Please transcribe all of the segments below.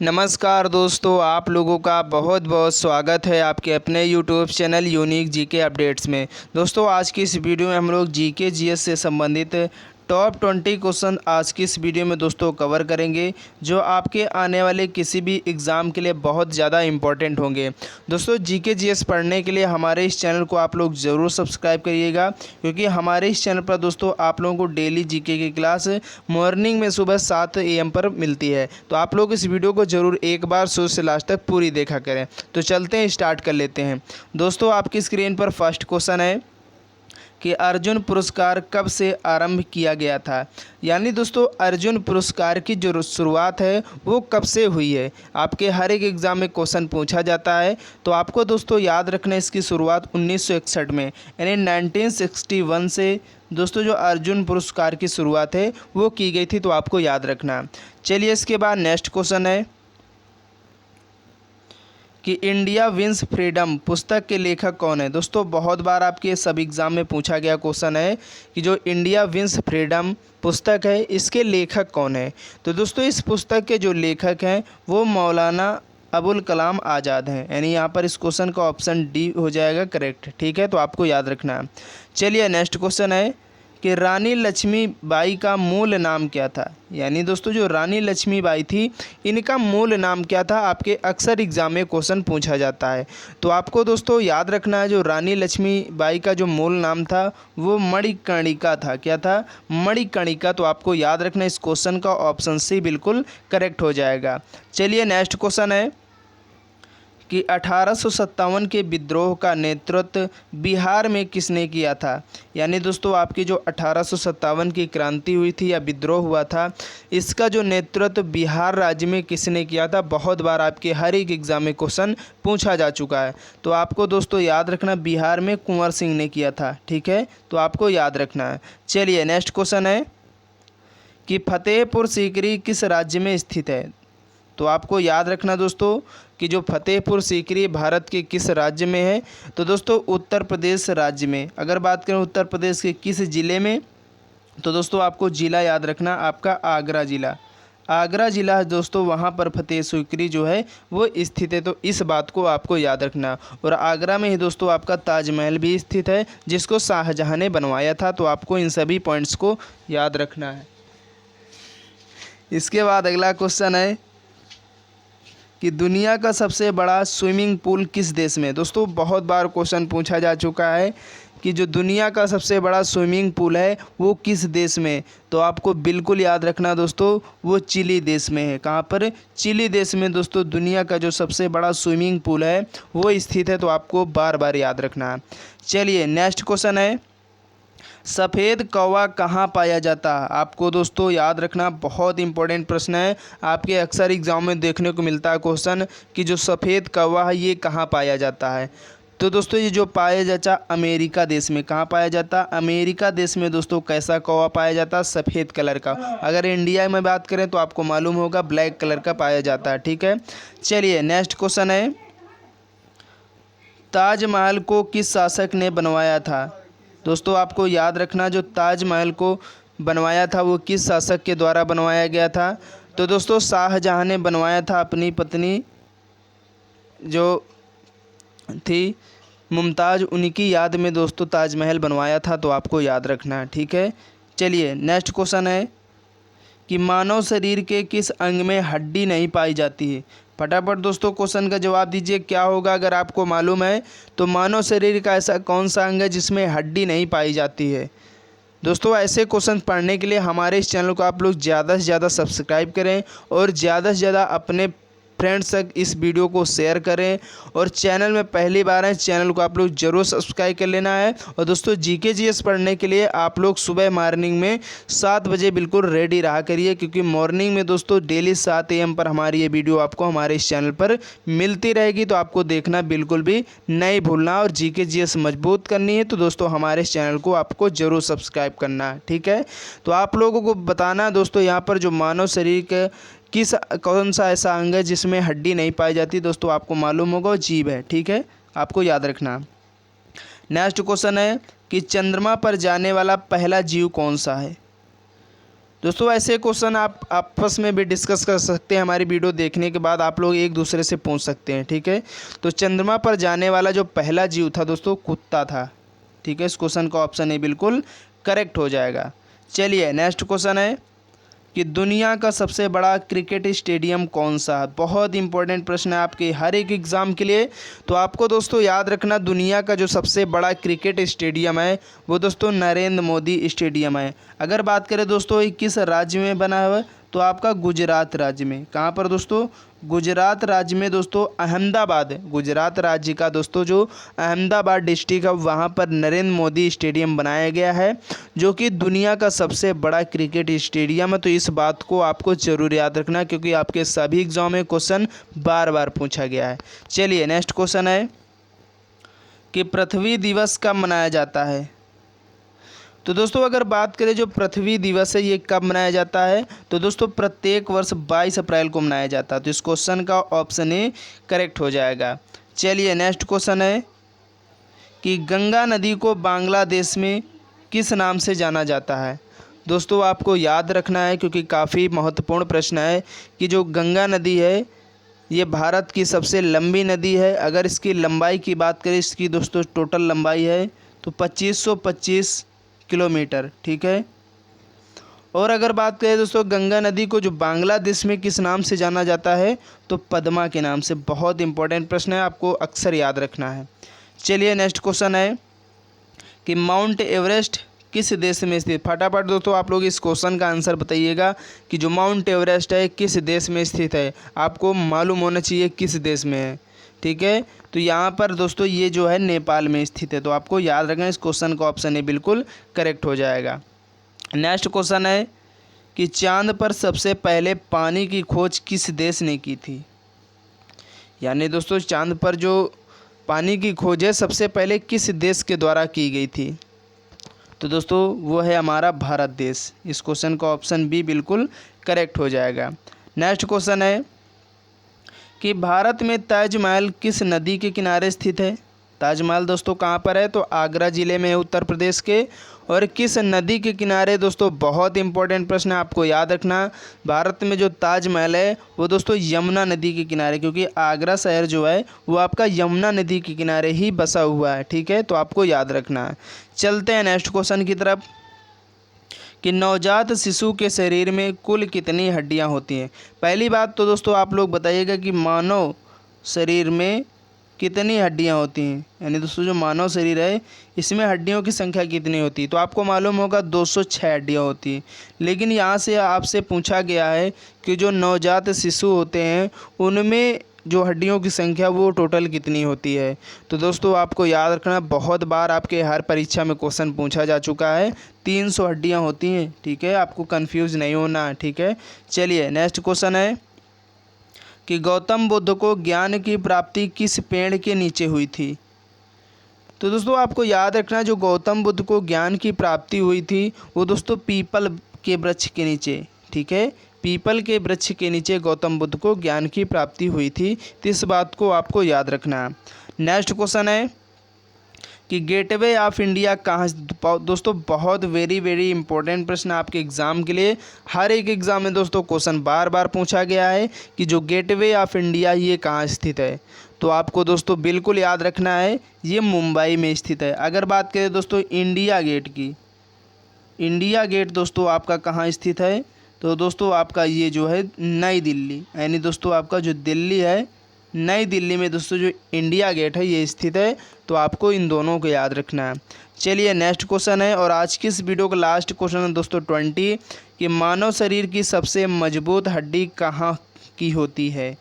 नमस्कार दोस्तों, आप लोगों का बहुत बहुत स्वागत है आपके अपने YouTube channel unique GK updates में। दोस्तों, आज की इस वीडियो में हम लोग जीके जीएस से संबंधित टॉप 20 क्वेश्चन आज की इस वीडियो में दोस्तों कवर करेंगे, जो आपके आने वाले किसी भी एग्ज़ाम के लिए बहुत ज़्यादा इंपॉर्टेंट होंगे। दोस्तों, जीके जीएस पढ़ने के लिए हमारे इस चैनल को आप लोग ज़रूर सब्सक्राइब करिएगा, क्योंकि हमारे इस चैनल पर दोस्तों आप लोगों को डेली जीके की क्लास मॉर्निंग में सुबह 7 AM पर मिलती है। तो आप लोग इस वीडियो को ज़रूर एक बार शुरू से लास्ट तक पूरी देखा करें। तो चलते हैं, स्टार्ट कर लेते हैं। दोस्तों, आपकी स्क्रीन पर फर्स्ट क्वेश्चन है कि अर्जुन पुरस्कार कब से आरंभ किया गया था। यानी दोस्तों, अर्जुन पुरस्कार की जो शुरुआत है वो कब से हुई है। आपके हर एक एग्ज़ाम में क्वेश्चन पूछा जाता है, तो आपको दोस्तों याद रखना है इसकी शुरुआत 1961 में यानी 1961 से दोस्तों जो अर्जुन पुरस्कार की शुरुआत है वो की गई थी, तो आपको याद रखना। चलिए, इसके बाद नेक्स्ट क्वेश्चन है कि इंडिया विंस फ्रीडम पुस्तक के लेखक कौन है। दोस्तों, बहुत बार आपके सब एग्ज़ाम में पूछा गया क्वेश्चन है कि जो इंडिया विंस फ्रीडम पुस्तक है इसके लेखक कौन है। तो दोस्तों, इस पुस्तक के जो लेखक हैं वो मौलाना अबुल कलाम आज़ाद हैं। यानी यहाँ पर इस क्वेश्चन का ऑप्शन डी हो जाएगा करेक्ट। ठीक है, तो आपको याद रखना है। चलिए, नेक्स्ट क्वेश्चन है कि रानी लक्ष्मीबाई का मूल नाम क्या था। यानी दोस्तों, जो रानी लक्ष्मीबाई थी इनका मूल नाम क्या था, आपके अक्सर एग्ज़ाम में क्वेश्चन पूछा जाता है। तो आपको दोस्तों याद रखना है, जो रानी लक्ष्मीबाई का जो मूल नाम था वो मणिकर्णिका था। क्या था? मणिकर्णिका। तो आपको याद रखना, इस क्वेश्चन का ऑप्शन सी बिल्कुल करेक्ट हो जाएगा। चलिए, नेक्स्ट क्वेश्चन है कि 1857 के विद्रोह का नेतृत्व बिहार में किसने किया था। यानी दोस्तों, आपकी जो 1857 की क्रांति हुई थी या विद्रोह हुआ था, इसका जो नेतृत्व बिहार राज्य में किसने किया था। बहुत बार आपके हर एक एग्ज़ाम में क्वेश्चन पूछा जा चुका है। तो आपको दोस्तों याद रखना, बिहार में कुंवर सिंह ने किया था। ठीक है, तो आपको याद रखना है। चलिए, नेक्स्ट क्वेश्चन है कि फतेहपुर सीकरी किस राज्य में स्थित है। तो आपको याद रखना दोस्तों कि जो फतेहपुर सीकरी भारत के किस राज्य में है। तो दोस्तों, उत्तर प्रदेश राज्य में। अगर बात करें उत्तर प्रदेश के किस ज़िले में, तो दोस्तों आपको ज़िला याद रखना, आपका आगरा ज़िला। आगरा ज़िला है दोस्तों, वहाँ पर फतेह सीकरी जो है वो स्थित है। तो इस बात को आपको याद रखना। और आगरा में ही दोस्तों आपका ताजमहल भी स्थित है, जिसको शाहजहाँ ने बनवाया था। तो आपको इन सभी पॉइंट्स को याद रखना है। इसके बाद अगला क्वेश्चन है कि दुनिया का सबसे बड़ा स्विमिंग पूल किस देश में। दोस्तों, बहुत बार क्वेश्चन पूछा जा चुका है कि जो दुनिया का सबसे बड़ा स्विमिंग पूल है वो किस देश में। तो आपको बिल्कुल याद रखना दोस्तों, वो चिली देश में है। कहाँ पर? चिली देश में दोस्तों दुनिया का जो सबसे बड़ा स्विमिंग पूल है वो स्थित है। तो आपको बार बार याद रखना है। चलिए, नेक्स्ट क्वेश्चन है सफ़ेद कौवा कहाँ पाया जाता है। आपको दोस्तों याद रखना, बहुत इंपॉर्टेंट प्रश्न है, आपके अक्सर एग्जाम में देखने को मिलता है क्वेश्चन कि जो सफ़ेद कौवा है ये कहाँ पाया जाता है। तो दोस्तों, ये जो पाया जाता अमेरिका देश में। कहाँ पाया जाता? अमेरिका देश में। दोस्तों, कैसा कौवा पाया जाता? सफ़ेद कलर का। अगर इंडिया में बात करें तो आपको मालूम होगा ब्लैक कलर का पाया जाता है। ठीक है, चलिए, नेक्स्ट क्वेश्चन है ताजमहल को किस शासक ने बनवाया था। दोस्तों, आपको याद रखना, जो ताजमहल को बनवाया था वो किस शासक के द्वारा बनवाया गया था। तो दोस्तों, शाहजहाँ ने बनवाया था, अपनी पत्नी जो थी मुमताज़, उन्हीं की याद में दोस्तों ताजमहल बनवाया था। तो आपको याद रखना है। ठीक है, चलिए, नेक्स्ट क्वेश्चन है कि मानव शरीर के किस अंग में हड्डी नहीं पाई जाती है। फटाफट दोस्तों क्वेश्चन का जवाब दीजिए, क्या होगा अगर आपको मालूम है। तो मानव शरीर का ऐसा कौन सा अंग है जिसमें हड्डी नहीं पाई जाती है। दोस्तों, ऐसे क्वेश्चन पढ़ने के लिए हमारे इस चैनल को आप लोग ज़्यादा से ज़्यादा सब्सक्राइब करें और ज़्यादा से ज़्यादा अपने फ्रेंड्स तक इस वीडियो को शेयर करें। और चैनल में पहली बार है, चैनल को आप लोग ज़रूर सब्सक्राइब कर लेना है। और दोस्तों, जीके जीएस पढ़ने के लिए आप लोग सुबह मॉर्निंग में 7 बजे बिल्कुल रेडी रहा करिए, क्योंकि मॉर्निंग में दोस्तों डेली 7 AM पर हमारी ये वीडियो आपको हमारे इस चैनल पर मिलती रहेगी। तो आपको देखना बिल्कुल भी नहीं भूलना। और जीके जीएस मजबूत करनी है तो दोस्तों हमारे इस चैनल को आपको ज़रूर सब्सक्राइब करना है। ठीक है, तो आप लोगों को बताना दोस्तों, यहाँ पर जो मानव शरीर के किस कौन सा ऐसा अंग है जिसमें हड्डी नहीं पाई जाती। दोस्तों, आपको मालूम होगा जीभ है। ठीक है, आपको याद रखना। नेक्स्ट क्वेश्चन है कि चंद्रमा पर जाने वाला पहला जीव कौन सा है। दोस्तों ऐसे क्वेश्चन आप आपस में भी डिस्कस कर सकते हैं, हमारी वीडियो देखने के बाद आप लोग एक दूसरे से पूछ सकते हैं, ठीक है। तो चंद्रमा पर जाने वाला जो पहला जीव था दोस्तों, कुत्ता था, ठीक है। इस क्वेश्चन का ऑप्शन ए बिल्कुल करेक्ट हो जाएगा। चलिए नेक्स्ट क्वेश्चन है कि दुनिया का सबसे बड़ा क्रिकेट स्टेडियम कौन सा है। बहुत इंपॉर्टेंट प्रश्न है आपके हर एक एग्ज़ाम के लिए। तो आपको दोस्तों याद रखना, दुनिया का जो सबसे बड़ा क्रिकेट स्टेडियम है वो दोस्तों नरेंद्र मोदी स्टेडियम है। अगर बात करें दोस्तों ये किस राज्य में बना हुआ है, तो आपका गुजरात राज्य में। कहाँ पर दोस्तों, गुजरात राज्य में दोस्तों, अहमदाबाद, गुजरात राज्य का दोस्तों जो अहमदाबाद डिस्ट्रिक्ट है वहाँ पर नरेंद्र मोदी स्टेडियम बनाया गया है, जो कि दुनिया का सबसे बड़ा क्रिकेट स्टेडियम है। तो इस बात को आपको ज़रूर याद रखना, क्योंकि आपके सभी एग्जाम में क्वेश्चन बार बार पूछा गया है। चलिए नेक्स्ट क्वेश्चन है कि पृथ्वी दिवस कब मनाया जाता है। तो दोस्तों अगर बात करें जो पृथ्वी दिवस है ये कब मनाया जाता है, तो दोस्तों प्रत्येक वर्ष 22 अप्रैल को मनाया जाता है। तो इस क्वेश्चन का ऑप्शन ए करेक्ट हो जाएगा। चलिए नेक्स्ट क्वेश्चन है कि गंगा नदी को बांग्लादेश में किस नाम से जाना जाता है। दोस्तों आपको याद रखना है, क्योंकि काफ़ी महत्वपूर्ण प्रश्न है कि जो गंगा नदी है ये भारत की सबसे लंबी नदी है। अगर इसकी लंबाई की बात करें, इसकी दोस्तों टोटल लंबाई है तो 2525 किलोमीटर, ठीक है। और अगर बात करें दोस्तों गंगा नदी को जो बांग्लादेश में किस नाम से जाना जाता है, तो पद्मा के नाम से। बहुत इंपॉर्टेंट प्रश्न है, आपको अक्सर याद रखना है। चलिए नेक्स्ट क्वेश्चन है कि माउंट एवरेस्ट किस देश में स्थित। फटाफट दोस्तों आप लोग इस क्वेश्चन का आंसर बताइएगा कि जो माउंट एवरेस्ट है किस देश में स्थित है। आपको मालूम होना चाहिए किस देश में है, ठीक है। तो यहाँ पर दोस्तों ये जो है नेपाल में स्थित है। तो आपको याद रखना, इस क्वेश्चन का ऑप्शन ए बिल्कुल करेक्ट हो जाएगा। नेक्स्ट क्वेश्चन है कि चांद पर सबसे पहले पानी की खोज किस देश ने की थी। यानी दोस्तों चांद पर जो पानी की खोज है सबसे पहले किस देश के द्वारा की गई थी, तो दोस्तों वो है हमारा भारत देश। इस क्वेश्चन का ऑप्शन बी बिल्कुल करेक्ट हो जाएगा। नेक्स्ट क्वेश्चन है कि भारत में ताजमहल किस नदी के किनारे स्थित है। ताजमहल दोस्तों कहाँ पर है, तो आगरा ज़िले में है उत्तर प्रदेश के। और किस नदी के किनारे, दोस्तों बहुत इंपॉर्टेंट प्रश्न है, आपको याद रखना। भारत में जो ताजमहल है वो दोस्तों यमुना नदी के किनारे, क्योंकि आगरा शहर जो है वो आपका यमुना नदी के किनारे ही बसा हुआ है, ठीक है। तो आपको याद रखना है। चलते हैं नेक्स्ट क्वेश्चन की तरफ कि नवजात शिशु के शरीर में कुल कितनी हड्डियां होती हैं। पहली बात तो दोस्तों आप लोग बताइएगा कि मानव शरीर में कितनी हड्डियां होती हैं, यानी दोस्तों जो मानव शरीर है इसमें हड्डियों की संख्या कितनी होती है। तो आपको मालूम होगा 206 हड्डियां होती हैं। लेकिन यहाँ से आपसे पूछा गया है कि जो नवजात शिशु होते हैं उनमें जो हड्डियों की संख्या वो टोटल कितनी होती है। तो दोस्तों आपको याद रखना, बहुत बार आपके हर परीक्षा में क्वेश्चन पूछा जा चुका है। 300 हड्डियां होती हैं, ठीक है। आपको कंफ्यूज नहीं होना है, ठीक है। चलिए नेक्स्ट क्वेश्चन है कि गौतम बुद्ध को ज्ञान की प्राप्ति किस पेड़ के नीचे हुई थी। तो दोस्तों आपको याद रखना, जो गौतम बुद्ध को ज्ञान की प्राप्ति हुई थी वो दोस्तों पीपल के वृक्ष के नीचे, ठीक है। पीपल के वृक्ष के नीचे गौतम बुद्ध को ज्ञान की प्राप्ति हुई थी। तो इस बात को आपको याद रखना है। नेक्स्ट क्वेश्चन है कि गेटवे ऑफ इंडिया कहाँ। दोस्तों बहुत वेरी इंपॉर्टेंट प्रश्न आपके एग्ज़ाम के लिए। हर एक एग्ज़ाम में दोस्तों क्वेश्चन बार बार पूछा गया है कि जो गेटवे ऑफ इंडिया ये कहाँ स्थित है। तो आपको दोस्तों बिल्कुल याद रखना है, ये मुंबई में स्थित है। अगर बात करें दोस्तों इंडिया गेट की, इंडिया गेट दोस्तों आपका कहाँ स्थित है, तो दोस्तों आपका ये जो है नई दिल्ली, यानी दोस्तों आपका जो दिल्ली है, नई दिल्ली में दोस्तों जो इंडिया गेट है ये स्थित है। तो आपको इन दोनों को याद रखना है। चलिए नेक्स्ट क्वेश्चन है, और आज की इस वीडियो का लास्ट क्वेश्चन है दोस्तों 20 कि मानव शरीर की सबसे मजबूत हड्डी कहाँ की होती है।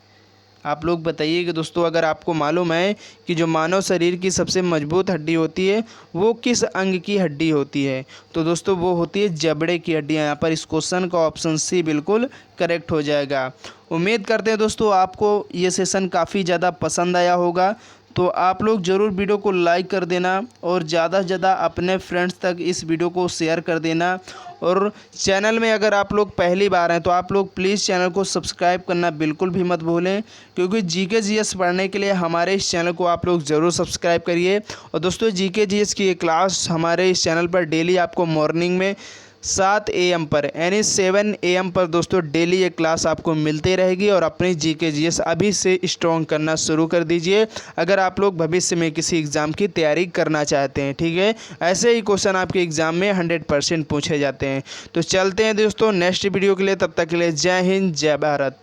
आप लोग बताइए कि दोस्तों अगर आपको मालूम है कि जो मानव शरीर की सबसे मजबूत हड्डी होती है वो किस अंग की हड्डी होती है, तो दोस्तों वो होती है जबड़े की हड्डियाँ। यहाँ पर इस क्वेश्चन का ऑप्शन सी बिल्कुल करेक्ट हो जाएगा। उम्मीद करते हैं दोस्तों आपको ये सेशन काफ़ी ज़्यादा पसंद आया होगा। तो आप लोग ज़रूर वीडियो को लाइक कर देना और ज़्यादा से ज़्यादा अपने फ्रेंड्स तक इस वीडियो को शेयर कर देना। और चैनल में अगर आप लोग पहली बार हैं तो आप लोग प्लीज़ चैनल को सब्सक्राइब करना बिल्कुल भी मत भूलें, क्योंकि जीके जीएस पढ़ने के लिए हमारे इस चैनल को आप लोग ज़रूर सब्सक्राइब करिए। और दोस्तों जीके जीएस की ये क्लास हमारे इस चैनल पर डेली आपको मॉर्निंग में 7 AM पर, यानी 7 AM पर दोस्तों डेली ये क्लास आपको मिलती रहेगी। और अपनी GK GS अभी से स्ट्रॉन्ग करना शुरू कर दीजिए अगर आप लोग भविष्य में किसी एग्ज़ाम की तैयारी करना चाहते हैं। ठीक है, ऐसे ही क्वेश्चन आपके एग्ज़ाम में 100% पूछे जाते हैं। तो चलते हैं दोस्तों नेक्स्ट वीडियो के लिए, तब तक के लिए जय हिंद जय भारत।